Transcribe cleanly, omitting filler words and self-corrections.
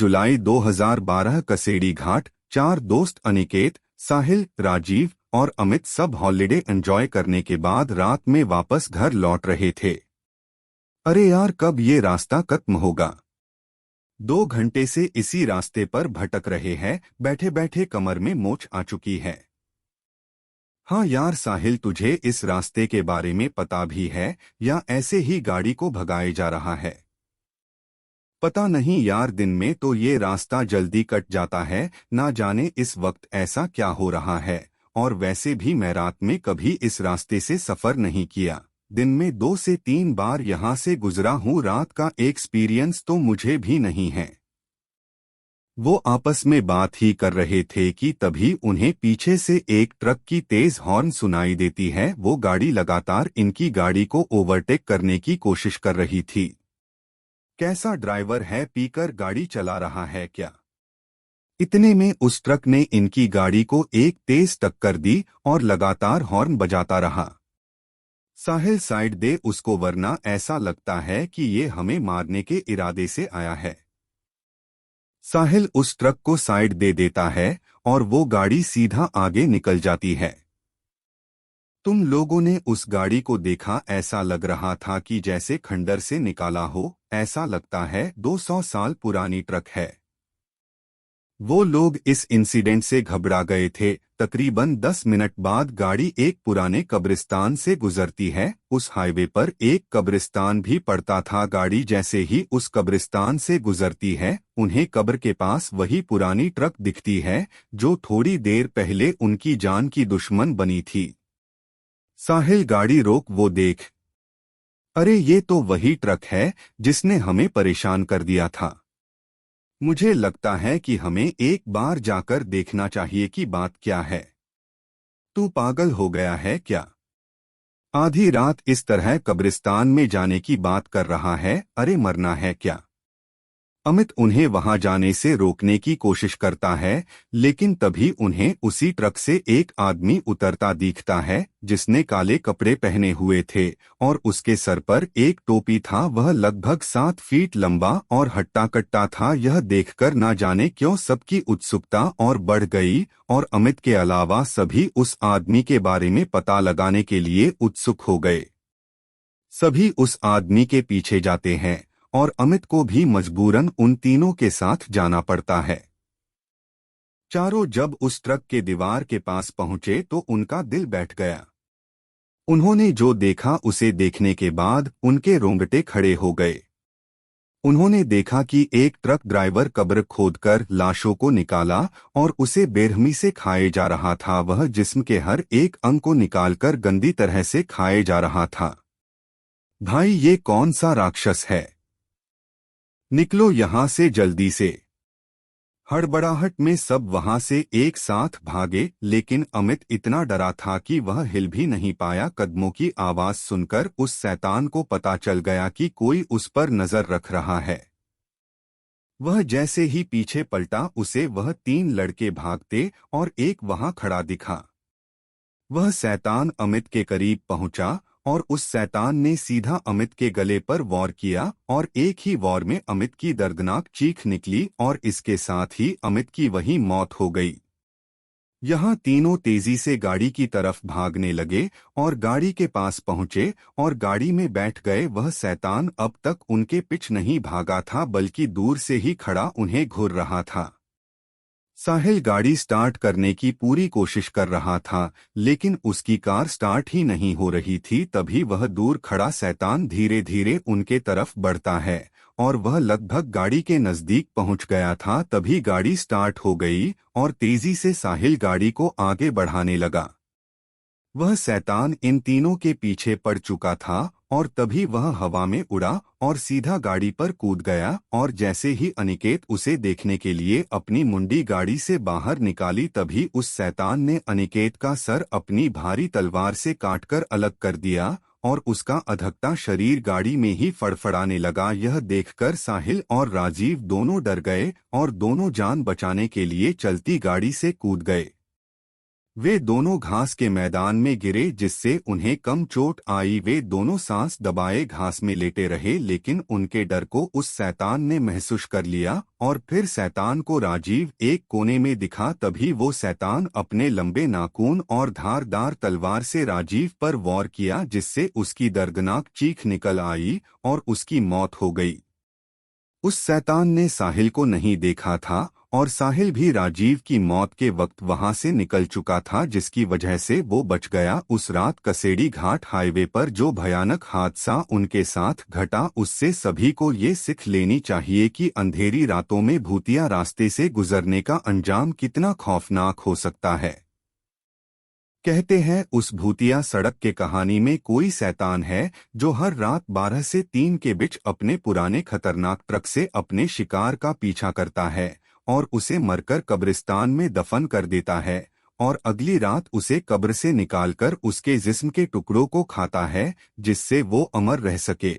जुलाई 2012 कसेड़ी घाट। 4 दोस्त अनिकेत, साहिल, राजीव और अमित सब हॉलिडे एंजॉय करने के बाद रात में वापस घर लौट रहे थे। अरे यार, कब ये रास्ता खत्म होगा? 2 घंटे से इसी रास्ते पर भटक रहे हैं, बैठे बैठे कमर में मोच आ चुकी है। हाँ यार साहिल, तुझे इस रास्ते के बारे में पता भी है या ऐसे ही गाड़ी को भगाए जा रहा है? पता नहीं यार, दिन में तो ये रास्ता जल्दी कट जाता है, ना जाने इस वक्त ऐसा क्या हो रहा है। और वैसे भी मैं रात में कभी इस रास्ते से सफर नहीं किया। दिन में 2 से 3 बार यहाँ से गुजरा हूँ, रात का एक्सपीरियंस तो मुझे भी नहीं है। वो आपस में बात ही कर रहे थे कि तभी उन्हें पीछे से एक ट्रक की तेज हॉर्न सुनाई देती है। वो गाड़ी लगातार इनकी गाड़ी को ओवरटेक करने की कोशिश कर रही थी। कैसा ड्राइवर है, पीकर गाड़ी चला रहा है क्या? इतने में उस ट्रक ने इनकी गाड़ी को एक तेज टक्कर दी और लगातार हॉर्न बजाता रहा। साहिल, साइड दे उसको, वरना ऐसा लगता है कि ये हमें मारने के इरादे से आया है। साहिल उस ट्रक को साइड दे देता है और वो गाड़ी सीधा आगे निकल जाती है। तुम लोगों ने उस गाड़ी को देखा? ऐसा लग रहा था कि जैसे खंडर से निकाला हो। ऐसा लगता है 200 साल पुरानी ट्रक है। वो लोग इस इंसिडेंट से घबरा गए थे। तकरीबन 10 मिनट बाद गाड़ी एक पुराने कब्रिस्तान से गुजरती है। उस हाईवे पर एक कब्रिस्तान भी पड़ता था। गाड़ी जैसे ही उस कब्रिस्तान से गुजरती है, उन्हें कब्र के पास वही पुरानी ट्रक दिखती है जो थोड़ी देर पहले उनकी जान की दुश्मन बनी थी। साहिल, गाड़ी रोक, वो देख। अरे ये तो वही ट्रक है जिसने हमें परेशान कर दिया था। मुझे लगता है कि हमें एक बार जाकर देखना चाहिए कि बात क्या है। तू पागल हो गया है क्या? आधी रात इस तरह कब्रिस्तान में जाने की बात कर रहा है? अरे मरना है क्या? अमित उन्हें वहां जाने से रोकने की कोशिश करता है, लेकिन तभी उन्हें उसी ट्रक से एक आदमी उतरता दिखता है जिसने काले कपड़े पहने हुए थे और उसके सर पर एक टोपी था। वह लगभग 7 फीट लंबा और हट्टा कट्टा था। यह देखकर ना जाने क्यों सबकी उत्सुकता और बढ़ गई और अमित के अलावा सभी उस आदमी के बारे में पता लगाने के लिए उत्सुक हो गए। सभी उस आदमी के पीछे जाते हैं और अमित को भी मजबूरन उन तीनों के साथ जाना पड़ता है। चारों जब उस ट्रक के दीवार के पास पहुंचे तो उनका दिल बैठ गया। उन्होंने जो देखा उसे देखने के बाद उनके रोंगटे खड़े हो गए। उन्होंने देखा कि एक ट्रक ड्राइवर कब्र खोदकर लाशों को निकाला और उसे बेरहमी से खाए जा रहा था। वह जिस्म के हर एक अंग को निकालकर गंदी तरह से खाए जा रहा था। भाई, ये कौन सा राक्षस है? निकलो यहां से जल्दी से। हड़बड़ाहट में सब वहां से एक साथ भागे, लेकिन अमित इतना डरा था कि वह हिल भी नहीं पाया। कदमों की आवाज सुनकर उस शैतान को पता चल गया कि कोई उस पर नजर रख रहा है। वह जैसे ही पीछे पलटा, उसे वह 3 लड़के भागते और एक वहां खड़ा दिखा। वह शैतान अमित के करीब पहुंचा और उस शैतान ने सीधा अमित के गले पर वार किया और एक ही वार में अमित की दर्दनाक चीख निकली और इसके साथ ही अमित की वही मौत हो गई। यहाँ तीनों तेजी से गाड़ी की तरफ भागने लगे और गाड़ी के पास पहुंचे और गाड़ी में बैठ गए। वह शैतान अब तक उनके पीछे नहीं भागा था, बल्कि दूर से ही खड़ा उन्हें घूर रहा था। साहिल गाड़ी स्टार्ट करने की पूरी कोशिश कर रहा था, लेकिन उसकी कार स्टार्ट ही नहीं हो रही थी। तभी वह दूर खड़ा शैतान धीरे धीरे उनके तरफ बढ़ता है और वह लगभग गाड़ी के नजदीक पहुंच गया था। तभी गाड़ी स्टार्ट हो गई और तेजी से साहिल गाड़ी को आगे बढ़ाने लगा। वह शैतान इन तीनों के पीछे पड़ चुका था और तभी वह हवा में उड़ा और सीधा गाड़ी पर कूद गया। और जैसे ही अनिकेत उसे देखने के लिए अपनी मुंडी गाड़ी से बाहर निकाली, तभी उस शैतान ने अनिकेत का सर अपनी भारी तलवार से काटकर अलग कर दिया और उसका अधकता शरीर गाड़ी में ही फड़फड़ाने लगा। यह देखकर साहिल और राजीव दोनों डर गए और दोनों जान बचाने के लिए चलती गाड़ी से कूद गए। वे दोनों घास के मैदान में गिरे जिससे उन्हें कम चोट आई। वे दोनों सांस दबाए घास में लेटे रहे, लेकिन उनके डर को उस शैतान ने महसूस कर लिया और फिर शैतान को राजीव एक कोने में दिखा। तभी वो शैतान अपने लंबे नाखून और धारदार तलवार से राजीव पर वार किया, जिससे उसकी दर्दनाक चीख निकल आई और उसकी मौत हो गई। उस शैतान ने साहिल को नहीं देखा था और साहिल भी राजीव की मौत के वक्त वहां से निकल चुका था, जिसकी वजह से वो बच गया। उस रात कसेड़ी घाट हाईवे पर जो भयानक हादसा उनके साथ घटा, उससे सभी को ये सीख लेनी चाहिए कि अंधेरी रातों में भूतिया रास्ते से गुजरने का अंजाम कितना खौफनाक हो सकता है। कहते हैं उस भूतिया सड़क के कहानी में कोई शैतान है जो हर रात 12 से 3 के बीच अपने पुराने खतरनाक ट्रक से अपने शिकार का पीछा करता है और उसे मरकर कब्रिस्तान में दफन कर देता है और अगली रात उसे कब्र से निकालकर उसके जिस्म के टुकड़ों को खाता है, जिससे वो अमर रह सके।